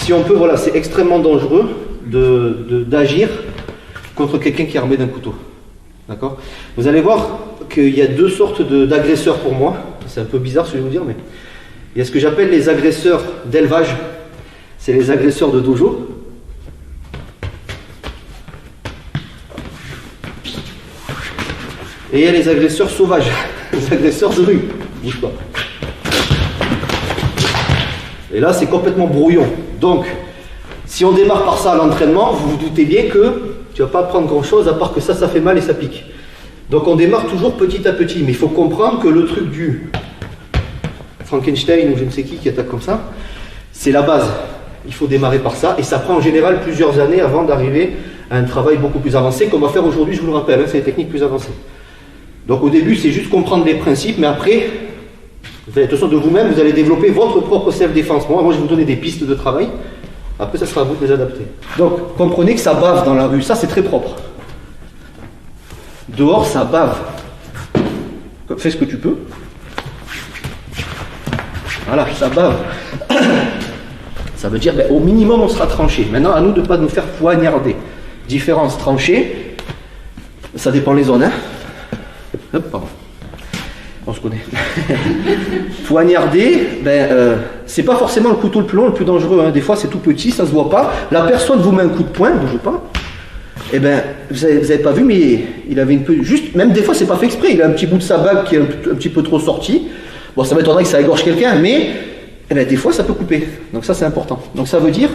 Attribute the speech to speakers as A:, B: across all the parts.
A: Si on peut, voilà, c'est extrêmement dangereux d'agir contre quelqu'un qui est armé d'un couteau. D'accord? Vous allez voir qu'il y a deux sortes d'agresseurs pour moi. C'est un peu bizarre ce que je vais vous dire, mais il y a ce que j'appelle les agresseurs d'élevage. C'est les agresseurs de dojo. Et il y a les agresseurs sauvages, les agresseurs de rue. Bouge pas. Et là, c'est complètement brouillon. Donc, si on démarre par ça à l'entraînement, vous vous doutez bien que tu ne vas pas prendre grand-chose à part que ça fait mal et ça pique. Donc, on démarre toujours petit à petit. Mais il faut comprendre que le truc du Frankenstein ou je ne sais qui attaque comme ça, c'est la base. Il faut démarrer par ça. Et ça prend en général plusieurs années avant d'arriver à un travail beaucoup plus avancé qu'on va faire aujourd'hui, je vous le rappelle. Hein, c'est des techniques plus avancées. Donc au début, c'est juste comprendre les principes, mais après, de toute façon, de vous-même, vous allez développer votre propre self-défense. Moi, je vais vous donner des pistes de travail. Après, ça sera à vous de les adapter. Donc, comprenez que ça bave dans la rue. Ça, c'est très propre. Dehors, ça bave. Fais ce que tu peux. Voilà, ça bave. Ça veut dire, au minimum, on sera tranché. Maintenant, à nous de ne pas nous faire poignarder. Différence tranchée, ça dépend les zones, hein. Hop, pardon. On se connaît. Poignarder, c'est pas forcément le couteau le plus long, le plus dangereux. Hein. Des fois, c'est tout petit, ça se voit pas. La personne vous met un coup de poing, ne bougez pas. Eh bien, vous avez pas vu, mais il avait une peu. Juste, même des fois, c'est pas fait exprès. Il a un petit bout de sa bague qui est un petit peu trop sorti. Bon, ça m'étonnerait que ça égorge quelqu'un, mais des fois, ça peut couper. Donc, ça, c'est important. Donc, ça veut dire,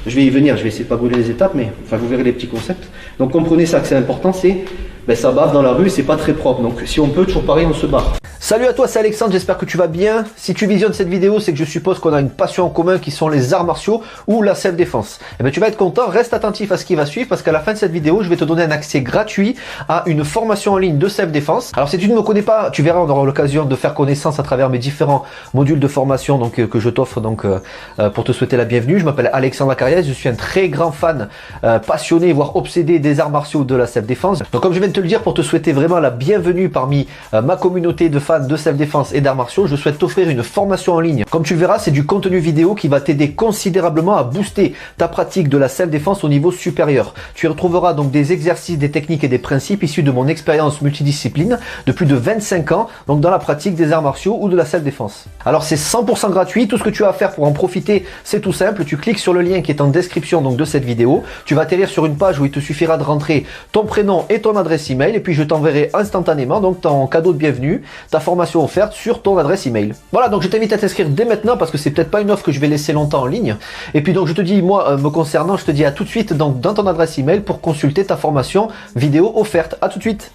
A: je vais y venir, je vais essayer de pas brûler les étapes, mais enfin, vous verrez les petits concepts. Donc, comprenez ça que c'est important, c'est. Ça bave dans la rue, c'est pas très propre. Donc si on peut, toujours pareil, on se barre. Salut à toi, c'est Alexandre, j'espère que tu vas bien. Si tu visionnes cette vidéo, c'est que je suppose qu'on a une passion en commun qui sont les arts martiaux ou la self-défense. Et bien tu vas être content, reste attentif à ce qui va suivre parce qu'à la fin de cette vidéo, je vais te donner un accès gratuit à une formation en ligne de self-défense. Alors si tu ne me connais pas, tu verras, on aura l'occasion de faire connaissance à travers mes différents modules de formation que je t'offre pour te souhaiter la bienvenue. Je m'appelle Alexandre Acariès, je suis un très grand fan, passionné, voire obsédé des arts martiaux de la self-défense. Donc comme je viens de te le dire, pour te souhaiter vraiment la bienvenue parmi ma communauté de fans de self-défense et d'arts martiaux, je souhaite t'offrir une formation en ligne. Comme tu le verras, c'est du contenu vidéo qui va t'aider considérablement à booster ta pratique de la self-défense au niveau supérieur. Tu y retrouveras donc des exercices, des techniques et des principes issus de mon expérience multidiscipline de plus de 25 ans, donc dans la pratique des arts martiaux ou de la self-défense. Alors c'est 100% gratuit, tout ce que tu as à faire pour en profiter, c'est tout simple, tu cliques sur le lien qui est en description donc de cette vidéo, tu vas atterrir sur une page où il te suffira de rentrer ton prénom et ton adresse email et puis je t'enverrai instantanément donc ton cadeau de bienvenue, ta formation offerte sur ton adresse email. Voilà, donc je t'invite à t'inscrire dès maintenant parce que c'est peut-être pas une offre que je vais laisser longtemps en ligne. Et puis donc je te dis, moi me concernant, je te dis à tout de suite donc dans ton adresse email pour consulter ta formation vidéo offerte. À tout de suite.